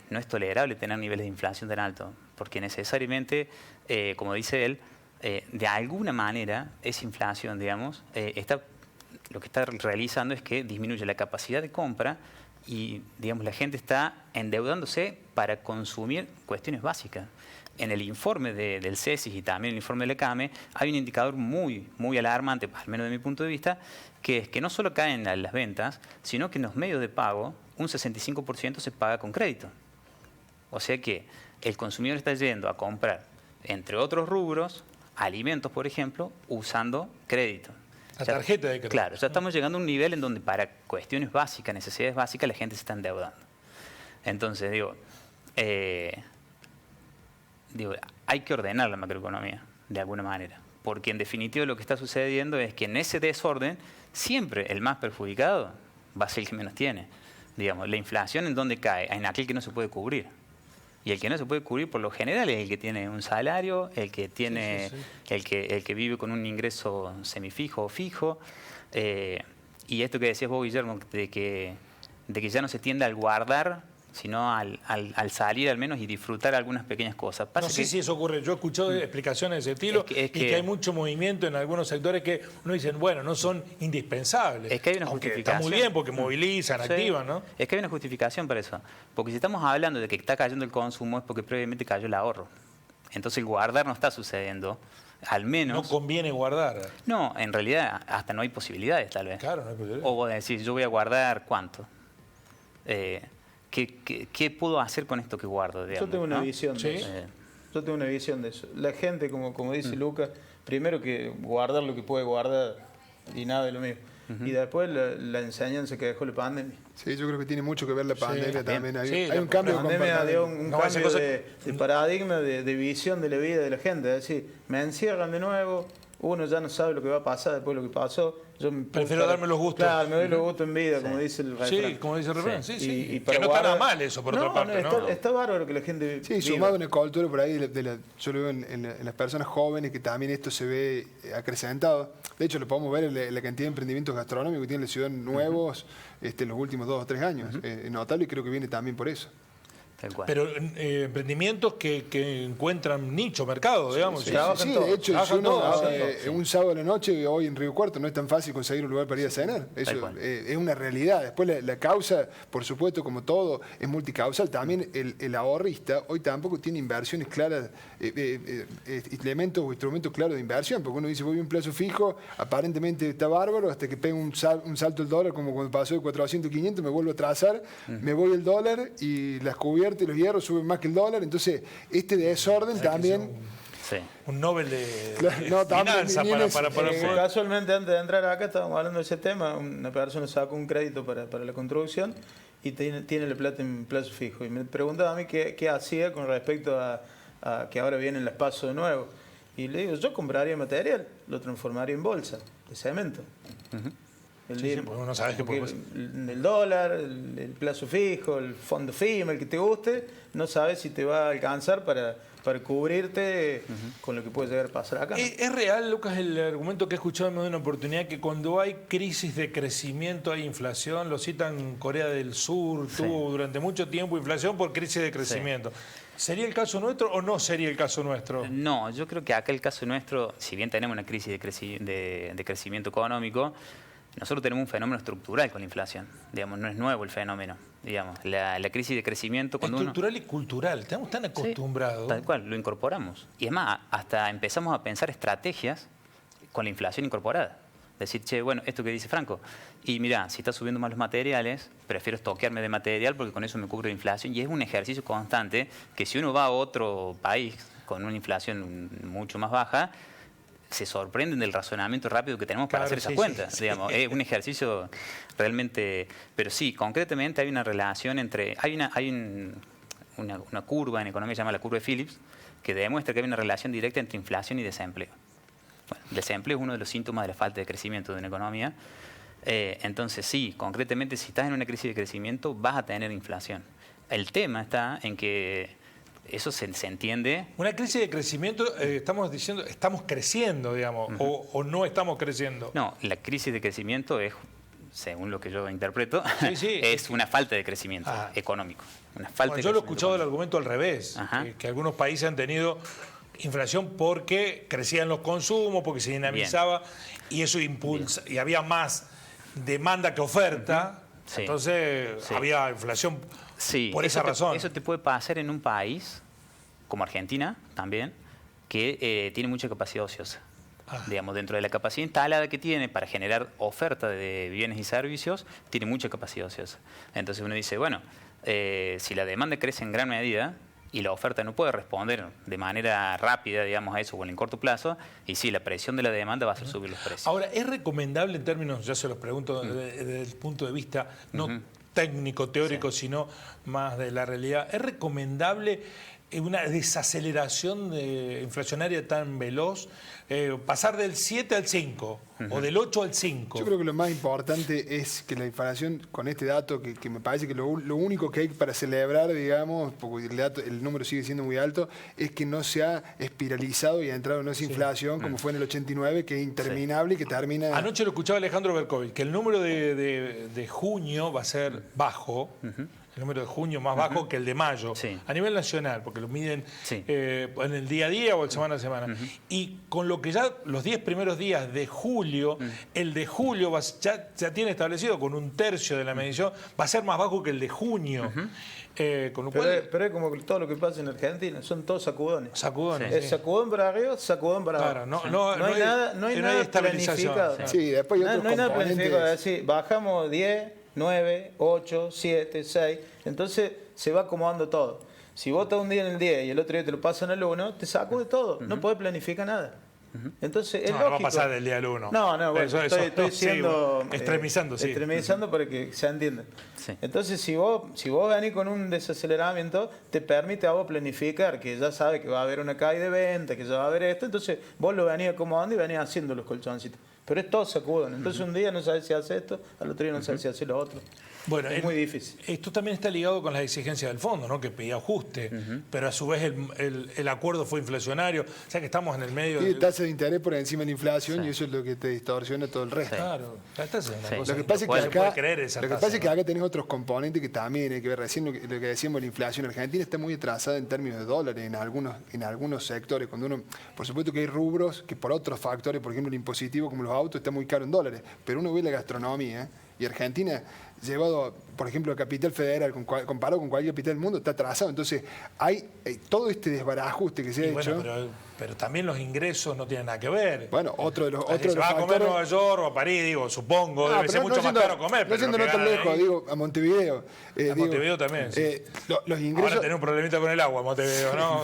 no es tolerable tener niveles de inflación tan altos, porque necesariamente, como dice él, de alguna manera esa inflación, digamos, lo que está realizando es que disminuye la capacidad de compra y, digamos, la gente está endeudándose para consumir cuestiones básicas. En el informe del CESIS y también en el informe del ECAME hay un indicador muy, muy alarmante, al menos de mi punto de vista, que es que no solo caen las ventas, sino que en los medios de pago un 65% se paga con crédito. O sea que el consumidor está yendo a comprar, entre otros rubros, alimentos, por ejemplo, usando crédito. La tarjeta de crédito. Claro, ya estamos llegando a un nivel en donde para cuestiones básicas, necesidades básicas, la gente se está endeudando. Entonces, digo, hay que ordenar la macroeconomía, de alguna manera. Porque en definitiva lo que está sucediendo es que en ese desorden, siempre el más perjudicado va a ser el que menos tiene. Digamos, la inflación en donde cae, en aquel que no se puede cubrir. Y el que no se puede cubrir por lo general es el que tiene un salario, el que tiene, el que vive con un ingreso semifijo o fijo. Y esto que decías vos, Guillermo, de que ya no se tiende al guardar, sino al salir al menos y disfrutar algunas pequeñas cosas. No sé si eso ocurre. Yo he escuchado explicaciones de ese estilo y que hay mucho movimiento en algunos sectores que uno dicen, bueno, no son indispensables. Es que hay una Aunque justificación. está muy bien porque movilizan, Sí. activan, ¿no? Es que hay una justificación para eso. Porque si estamos hablando de que está cayendo el consumo es porque previamente cayó el ahorro. Entonces el guardar no está sucediendo. Al menos... No conviene guardar. No, en realidad hasta no hay posibilidades tal vez. Claro, no hay posibilidades. O vos decís, yo voy a guardar ¿cuánto? ¿Qué puedo hacer con esto que guardo? Digamos, Yo tengo una ¿no? visión Sí. de eso. Yo tengo una visión de eso. La gente, como dice Lucas, primero que guardar lo que puede guardar y nada de lo mismo. Y después la enseñanza que dejó la pandemia. Sí, yo creo que tiene mucho que ver la pandemia también. Hay, Sí, hay la un cambio La de pandemia dio comportamiento. un No, esa cambio cosa- de paradigma, de visión de la vida de la gente. Es decir, me encierran de nuevo, uno ya no sabe lo que va a pasar después de lo que pasó. Yo Prefiero darme los gustos. Claro, me doy los gustos en vida, como dice el refrán. Sí, como dice el refrán, sí, sí. Y Que no está nada mal eso, por otra parte, ¿no? Está bárbaro que la gente Sí, viva. sumado a una cultura por ahí, yo lo veo en las personas jóvenes que también esto se ve acrecentado. De hecho, lo podemos ver en la cantidad de emprendimientos gastronómicos que tiene la ciudad nuevos en los últimos 2 o 3 años. Es notable y creo que viene también por eso. Tal cual. Pero emprendimientos que encuentran nicho, mercado, digamos. sí. Sí, de hecho, si Trabajan uno todos, un sábado a la noche, hoy en Río Cuarto, no es tan fácil conseguir un lugar para ir a cenar. Eso cual. es una realidad. Después la causa, por supuesto, como todo, es multicausal. También el ahorrista hoy tampoco tiene inversiones claras, elementos o instrumentos claros de inversión, porque uno dice, voy a un plazo fijo, aparentemente está bárbaro, hasta que pega un salto el dólar, como cuando pasó de 400 a 500, me vuelvo a trazar, me voy el dólar y las cubiertas y los hierros suben más que el dólar. Entonces, este desorden también... Sí. Un Nobel de No, también, finanzas ni en eso. para poder... Casualmente, antes de entrar acá, estábamos hablando de ese tema. Una persona sacó un crédito para la construcción y tiene la plata en plazo fijo. Y me preguntaba a mí qué hacía con respecto a que ahora vienen las PASO de nuevo. Y le digo, yo compraría material, lo transformaría en bolsa de cemento. Sí, porque uno sabe que puede pasar. El dólar, el plazo fijo, el fondo FIMA, el que te guste, no sabes si te va a alcanzar para cubrirte con lo que puede llegar a pasar acá. ¿Es real, Lucas, el argumento que he escuchado en más de una oportunidad, que cuando hay crisis de crecimiento hay inflación? Lo citan Corea del Sur, tuvo durante mucho tiempo inflación por crisis de crecimiento. ¿Sería el caso nuestro o no sería el caso nuestro? No, yo creo que acá el caso nuestro, si bien tenemos una crisis de crecimiento económico, nosotros tenemos un fenómeno estructural con la inflación. Digamos, no es nuevo el fenómeno. Digamos, la crisis de crecimiento cuando Estructural y cultural, estamos tan acostumbrados. Tal cual, lo incorporamos. Y es más, hasta empezamos a pensar estrategias con la inflación incorporada. Decir, che, bueno, esto que dice Franco, y mira, si está subiendo más los materiales, prefiero estoquearme de material porque con eso me cubro la inflación. Y es un ejercicio constante que si uno va a otro país con una inflación mucho más baja, se sorprenden del razonamiento rápido que tenemos para hacer esas cuentas. Digamos, es un ejercicio realmente... Pero sí, concretamente hay una relación entre... Hay una curva en economía que se llama la curva de Phillips, que demuestra que hay una relación directa entre inflación y desempleo. Bueno, el desempleo es uno de los síntomas de la falta de crecimiento de una economía. Entonces sí, concretamente si estás en una crisis de crecimiento vas a tener inflación. El tema está en que eso se entiende. Una crisis de crecimiento, estamos diciendo, estamos creciendo, digamos, o no estamos creciendo. No, la crisis de crecimiento es, según lo que yo interpreto, Sí. es una falta de crecimiento económico. Una falta de Yo lo he crecimiento escuchado el económico. argumento al revés, que algunos países han tenido inflación porque crecían los consumos, porque se dinamizaba y eso impulsa, y había más demanda que oferta, Sí. entonces había inflación por esa razón. Eso te puede pasar en un país, como Argentina también, que tiene mucha capacidad ociosa. Digamos, dentro de la capacidad instalada que tiene para generar oferta de bienes y servicios, tiene mucha capacidad ociosa. Entonces uno dice, bueno, si la demanda crece en gran medida y la oferta no puede responder de manera rápida, digamos, a eso o en corto plazo, y sí, la presión de la demanda va a hacer subir los precios. Ahora, ¿es recomendable en términos, ya se los pregunto desde el punto de vista no técnico, teórico, sino más de la realidad, ¿es recomendable una desaceleración inflacionaria tan veloz, pasar del 7 al 5 o del 8 al 5? Yo creo que lo más importante es que la inflación, con este dato, que me parece que lo único que hay para celebrar, digamos, porque el número sigue siendo muy alto, es que no se ha espiralizado y ha entrado en esa inflación como fue en el 89, que es interminable y que termina... Anoche lo escuchaba Alejandro Berkovich, que el número de junio va a ser bajo, el número de junio más bajo que el de mayo, a nivel nacional, porque lo miden en el día a día o el semana a semana. Y con lo que ya los 10 primeros días de julio, el de julio ya tiene establecido con 1/3 de la medición, va a ser más bajo que el de junio. Con lo cual, pero es como todo lo que pasa en Argentina, son todos sacudones. Sacudones. Es sacudón para arriba, sacudón para abajo. Claro, no hay nada estabilización. planificado. Sí, después hay otros No hay nada planificado, es componentes. decir, bajamos 10, 9, 8, 7, 6, entonces se va acomodando todo. Si vos estás un día en el 10 y el otro día te lo pasan al 1, te sacude todo, no podés planificar nada. Entonces, es No va a lógico. pasar del día al 1. No, bueno, estoy sí, siendo... bueno, extremizando, sí. Extremizando para que se entienda. Sí. Entonces, si vos venís con un desaceleramiento, te permite a vos planificar, que ya sabe que va a haber una caída de venta, que ya va a haber esto, entonces vos lo venís acomodando y venís haciendo los colchoncitos. Pero es todo sacudón. Entonces un día no sabes si hace esto, al otro día no sabes si hace lo otro. Bueno, es muy difícil. Esto también está ligado con las exigencias del fondo, ¿no? Que pedía ajuste, pero a su vez el acuerdo fue inflacionario. O sea que estamos en el medio Tiene de... tasa de interés por encima de la inflación y eso es lo que te distorsiona todo el resto. Claro, la tasa es una cosa Lo que pasa es que no se puede acá, creer esa lo que tasa, pasa es que ¿no? acá tenés otros componentes que también hay que ver. Recién lo que decíamos, la inflación argentina está muy atrasada en términos de dólares en algunos sectores. Cuando uno, por supuesto que hay rubros que por otros factores, por ejemplo el impositivo como los autos, está muy caro en dólares. Pero uno ve la gastronomía y Argentina, llevado, por ejemplo, a Capital Federal, comparado con cualquier capital del mundo, está atrasado. Entonces, hay todo este desbarajuste que se ha hecho. Bueno, pero también los ingresos no tienen nada que ver. Bueno, otro de los Si se va a comer a Nueva York o a París, digo, supongo, debe ser mucho más caro comer. No siendo no tan lejos, digo, a Montevideo. A Montevideo también, sí. Los ingresos... Ahora tenés un problemita con el agua, Montevideo, ¿no?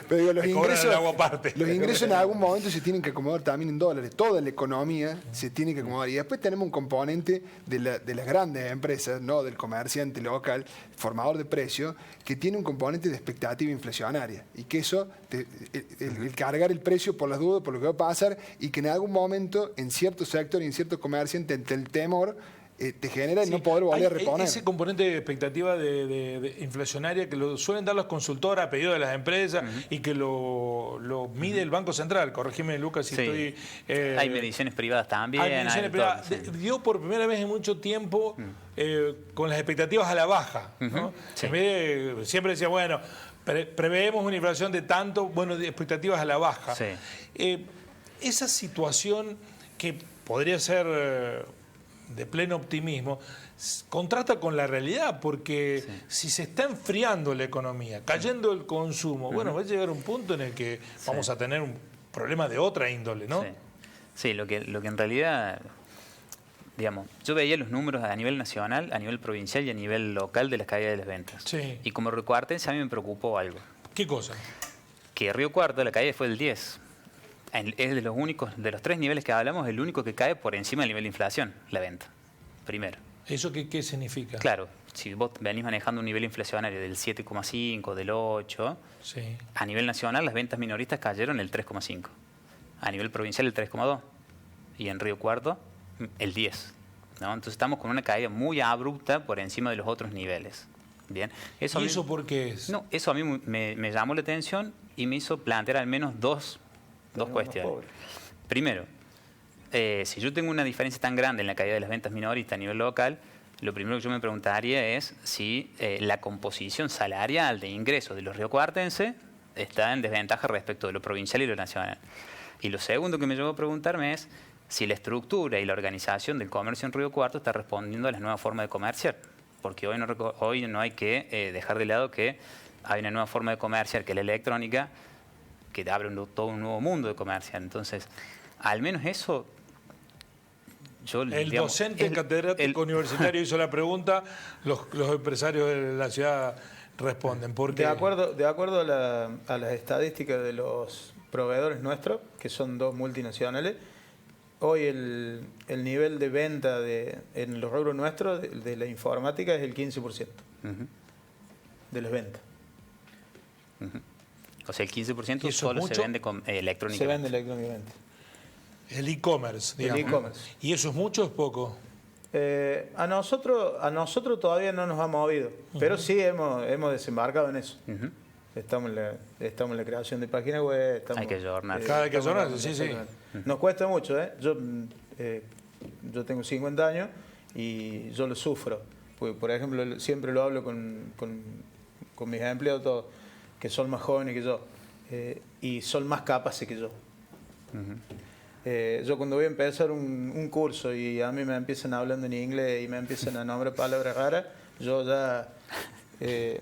Pero digo, los Te cobran ingresos, el agua aparte. los ingresos en algún momento se tienen que acomodar también en dólares. Toda la economía se tiene que acomodar. Y después tenemos un componente de las grandes empresas, no del comerciante local, formador de precios, que tiene un componente de expectativa inflacionaria. Y que eso, el cargar el precio por las dudas, por lo que va a pasar, y que en algún momento, en cierto sector y en ciertos comerciantes, ante el temor, te genera el no poder volver a reponer. Ese componente de expectativa de inflacionaria que lo suelen dar los consultores a pedido de las empresas y que lo mide el Banco Central. Corregime, Lucas, si estoy... hay mediciones privadas también. Hay mediciones privadas. Dio por primera vez en mucho tiempo con las expectativas a la baja, ¿no? Sí. En vez de, siempre decía, bueno, preveemos una inflación de tanto, bueno, de expectativas a la baja. Sí. Esa situación que podría ser... de pleno optimismo, contrasta con la realidad, porque si se está enfriando la economía, cayendo el consumo, bueno, va a llegar un punto en el que vamos a tener un problema de otra índole, ¿no? Sí, lo que en realidad, digamos, yo veía los números a nivel nacional, a nivel provincial y a nivel local de las caídas de las ventas. Sí. Y como recuartense a mí me preocupó algo. ¿Qué cosa? Que Río Cuarto, la caída fue del 10%. Es de los únicos, de los 3 niveles que hablamos, el único que cae por encima del nivel de inflación, la venta, primero. ¿Eso qué significa? Claro, si vos venís manejando un nivel inflacionario del 7,5, del 8, a nivel nacional las ventas minoristas cayeron el 3,5, a nivel provincial el 3,2 y en Río Cuarto el 10, ¿no? Entonces estamos con una caída muy abrupta por encima de los otros niveles. Bien. ¿Y eso por qué es? No, eso a mí me llamó la atención y me hizo plantear al menos dos cuestiones. Primero, si yo tengo una diferencia tan grande en la caída de las ventas minoristas a nivel local, lo primero que yo me preguntaría es si la composición salarial de ingresos de los riocuartenses está en desventaja respecto de lo provincial y lo nacional. Y lo segundo que me llevó a preguntarme es si la estructura y la organización del comercio en Río Cuarto está respondiendo a las nuevas formas de comerciar. Porque hoy no hay que dejar de lado que hay una nueva forma de comerciar, que es la electrónica, que te abre todo un nuevo mundo de comerciar. Entonces, al menos eso... Docente catedrático universitario hizo la pregunta, los empresarios de la ciudad responden. Porque... De acuerdo a las estadísticas de los proveedores nuestros, que son 2 multinacionales, hoy el nivel de venta en los rubros nuestros de la informática es el 15% de las ventas. O sea, el 15% solo se vende electrónicamente. Se vende electrónicamente. El e-commerce, digamos. El e-commerce. ¿Y eso es mucho o es poco? A nosotros todavía no nos ha movido, pero sí hemos desembarcado en eso. Estamos en la creación de páginas web. Hay que ayornar. Cada vez que ayornar, sí. Nos cuesta mucho, ¿eh? Yo tengo 50 años y yo lo sufro. Porque, por ejemplo, siempre lo hablo con mis empleados todos, que son más jóvenes que yo y son más capaces que yo. Yo cuando voy a empezar un curso y a mí me empiezan hablando en inglés y me empiezan a nombrar palabras raras, yo ya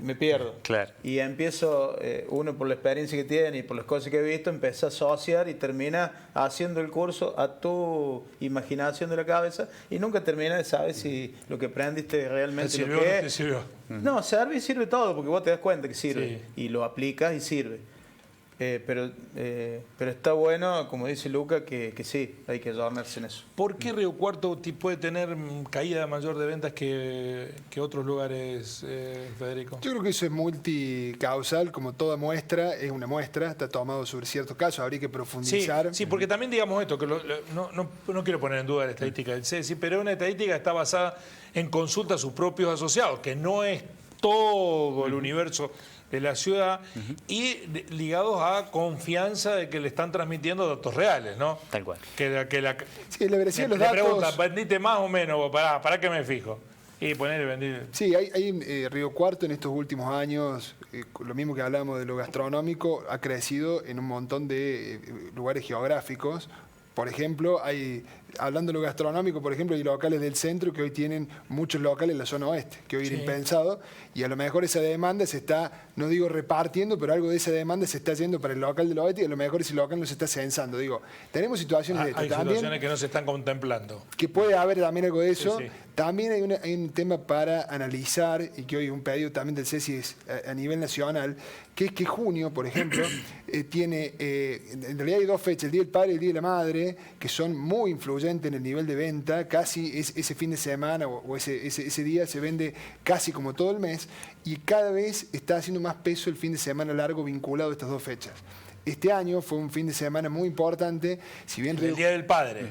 me pierdo. Claro. Y empiezo, uno por la experiencia que tiene y por las cosas que he visto, empieza a asociar y termina haciendo el curso a tu imaginación de la cabeza y nunca termina de saber si lo que aprendiste realmente ¿Te sirvió lo que o no es. te sirvió? No, sirve y sirve todo, porque vos te das cuenta que sirve y lo aplicas y sirve. Pero está bueno, como dice Luca, que sí, hay que adornarse en eso. ¿Por qué Río Cuarto puede tener caída mayor de ventas que otros lugares, Federico? Yo creo que eso es multicausal, como toda muestra, es una muestra, está tomado sobre ciertos casos, habría que profundizar. Sí, porque también digamos esto, que no quiero poner en duda la estadística del CESI, pero una estadística que está basada en consulta a sus propios asociados, que no es todo el universo de la ciudad, y ligados a confianza de que le están transmitiendo datos reales, ¿no? Tal cual. Sí, la veracidad de los le datos... preguntan, ¿vendiste más o menos? ¿Para qué me fijo? Y ponerle vendir. Sí, hay Río Cuarto en estos últimos años, lo mismo que hablamos de lo gastronómico, ha crecido en un montón de lugares geográficos. Por ejemplo, hablando de lo gastronómico, por ejemplo, hay locales del centro que hoy tienen muchos locales en la zona oeste, que hoy era impensado, y a lo mejor esa demanda se está, no digo repartiendo, pero algo de esa demanda se está yendo para el local del oeste y a lo mejor ese local no se está censando. Digo, tenemos situaciones de esto. Hay también, situaciones que no se están contemplando. que puede haber también algo de eso. Sí, sí. También hay un tema para analizar, y que hoy es un pedido también del CESI es a nivel nacional, que es que junio, por ejemplo, tiene, en realidad hay dos fechas, el Día del Padre y el Día de la Madre, que son muy influyentes en el nivel de venta. Casi ese fin de semana o ese día se vende casi como todo el mes, y cada vez está haciendo más peso el fin de semana largo vinculado a estas dos fechas. Este año fue un fin de semana muy importante, si bien El Día del Padre.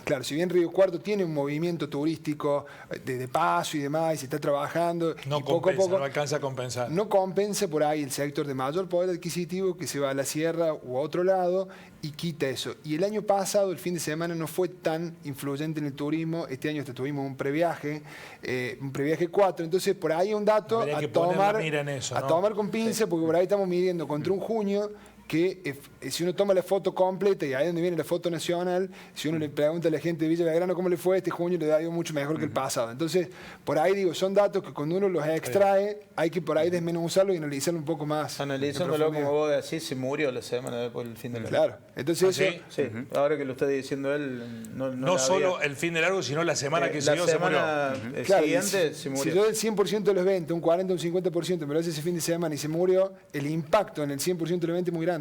Claro, si bien Río Cuarto tiene un movimiento turístico de paso y demás, y se está trabajando, No y poco compensa, a poco no alcanza a compensar. no compensa por ahí el sector de mayor poder adquisitivo que se va a la sierra u a otro lado y quita eso. Y el año pasado, el fin de semana, no fue tan influyente en el turismo. Este año hasta tuvimos un previaje 4. Entonces, por ahí un dato Habría a que poner la tomar, mira en eso, ¿no? tomar con pinza, porque por ahí estamos midiendo contra un junio que si uno toma la foto completa, y ahí es donde viene la foto nacional, si uno le pregunta a la gente de Villa Belgrano cómo le fue este junio, le da ido mucho mejor que el pasado. Entonces, por ahí digo, son datos que cuando uno los extrae, hay que por ahí desmenuzarlos y analizarlo un poco más. Analizándolo como vos decís, se murió la semana después del fin de largo. Claro, entonces ¿Ah, eso, sí? Sí, ahora que lo está diciendo él, no No la solo había. el fin de largo, sino la semana que La siguió se murió. semana claro, siguiente si se murió. yo del 100% de los ventas, un 40, un 50%, me lo hace ese fin de semana y se murió, el impacto en el 100% de los ventas es muy grande.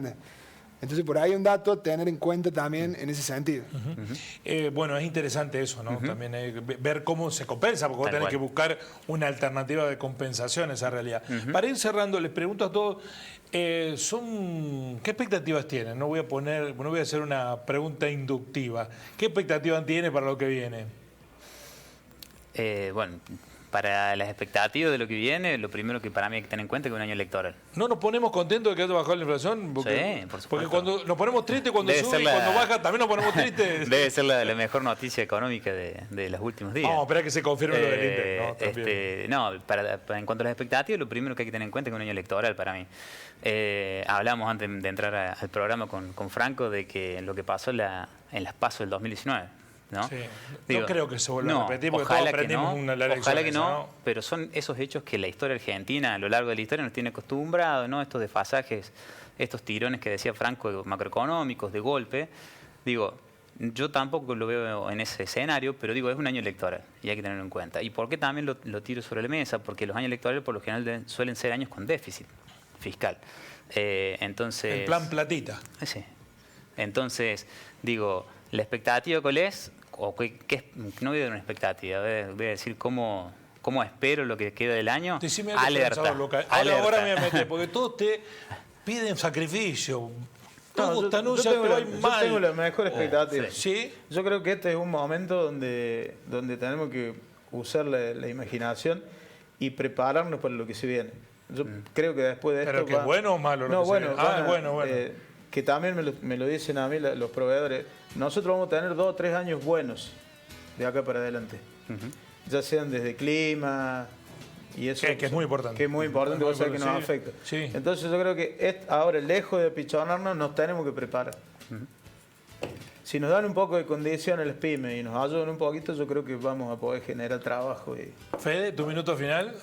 Entonces, por ahí hay un dato a tener en cuenta también en ese sentido. Bueno, es interesante eso, ¿no? También ver cómo se compensa, porque vos Tal tenés cual. que buscar una alternativa de compensación a esa realidad. Para ir cerrando, les pregunto a todos, ¿qué expectativas tienen? No voy a hacer una pregunta inductiva. ¿Qué expectativas tienen para lo que viene? Bueno, para las expectativas de lo que viene, lo primero que para mí hay que tener en cuenta es que es un año electoral. ¿No nos ponemos contentos de que haya bajado la inflación? Porque, Sí, por supuesto. porque cuando nos ponemos tristes cuando Debe sube ser y la- cuando baja también nos ponemos tristes. Debe ser la mejor noticia económica de los últimos días. Vamos a esperar a que se confirme lo del índice, ¿no? También. En cuanto a las expectativas, lo primero que hay que tener en cuenta es que es un año electoral para mí. Hablamos antes de entrar al programa con Franco de que lo que pasó en las PASO del 2019. ¿no? Sí. No creo que se vuelva a repetir, porque todos ojalá que aprendimos no, una larga ojalá que lección no, esa, ¿no? pero son esos hechos que la historia argentina a lo largo de la historia nos tiene acostumbrados, ¿no? Estos desfasajes, estos tirones que decía Franco macroeconómicos de golpe. Digo, yo tampoco lo veo en ese escenario, pero digo, es un año electoral y hay que tenerlo en cuenta. ¿Y por qué también lo tiro sobre la mesa? Porque los años electorales por lo general suelen ser años con déficit fiscal. Entonces, En plan platita. sí. Entonces, digo, la expectativa cuál es, o no voy a dar una expectativa, voy a decir cómo espero lo que queda del año. Decime algo, Alerta. Gonzalo Luca. Alerta. Ahora me voy a meter, porque todos te piden sacrificio. Todos te yo anuncian tengo que la- va yo mal. tengo la mejor expectativa. ¿Sí? Yo creo que este es un momento donde tenemos que usar la imaginación y prepararnos para lo que se viene. Yo creo que después de ¿Pero esto que es bueno o malo lo No, que se bueno, viene? Ah, bueno. que también me lo dicen a mí los proveedores. Nosotros vamos a tener 2 o 3 años buenos de acá para adelante. Ya sean desde clima y eso. Que es muy importante. Que es muy importante, Muy cosa que nos importante, afecta. sí. Entonces yo creo que ahora, lejos de pichonarnos, nos tenemos que preparar. Si nos dan un poco de condiciones las pymes y nos ayudan un poquito, yo creo que vamos a poder generar trabajo. Fede, tu minuto final.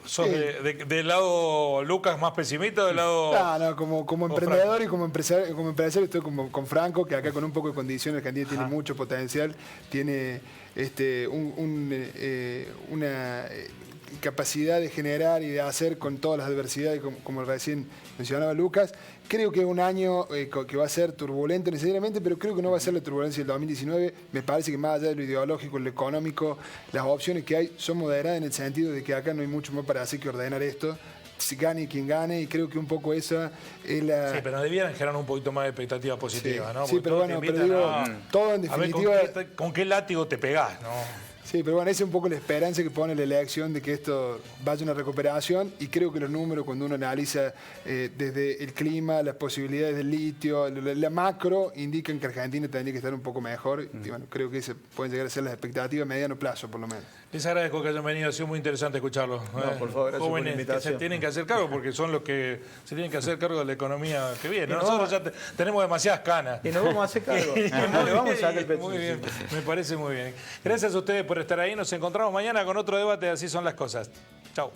¿Sos del lado Lucas más pesimista o del lado...? No, como emprendedor y como empresario estoy con Franco, que acá con un poco de condiciones, Argentina tiene mucho potencial, tiene una capacidad de generar y de hacer con todas las adversidades, como recién mencionaba Lucas. Creo que es un año que va a ser turbulento necesariamente, pero creo que no va a ser la turbulencia del 2019. Me parece que más allá de lo ideológico, lo económico, las opciones que hay son moderadas en el sentido de que acá no hay mucho más para hacer que ordenar esto. Si gane quien gane, y creo que un poco esa es la... Sí, pero debieran generar un poquito más de expectativa positiva, ¿no? Sí, Porque pero todos bueno, te pero invitan digo, todo en definitiva... A ver con qué látigo te pegás, ¿no? Sí, pero bueno, esa es un poco la esperanza que pone la elección de que esto vaya a una recuperación, y creo que los números, cuando uno analiza desde el clima, las posibilidades del litio, la macro, indican que Argentina tendría que estar un poco mejor, y bueno, creo que pueden llegar a ser las expectativas a mediano plazo, por lo menos. Les agradezco que hayan venido, ha sido muy interesante escucharlos. No, por favor, gracias por la Jóvenes que invitación. se tienen que hacer cargo, porque son los que se tienen que hacer cargo de la economía que viene. Nosotros ya tenemos demasiadas canas. Y nos vamos a hacer cargo. No le vamos a sacar el pecho. Muy bien, me parece muy bien. Gracias a ustedes por estar ahí. Nos encontramos mañana con otro debate de Así Son las Cosas. Chau.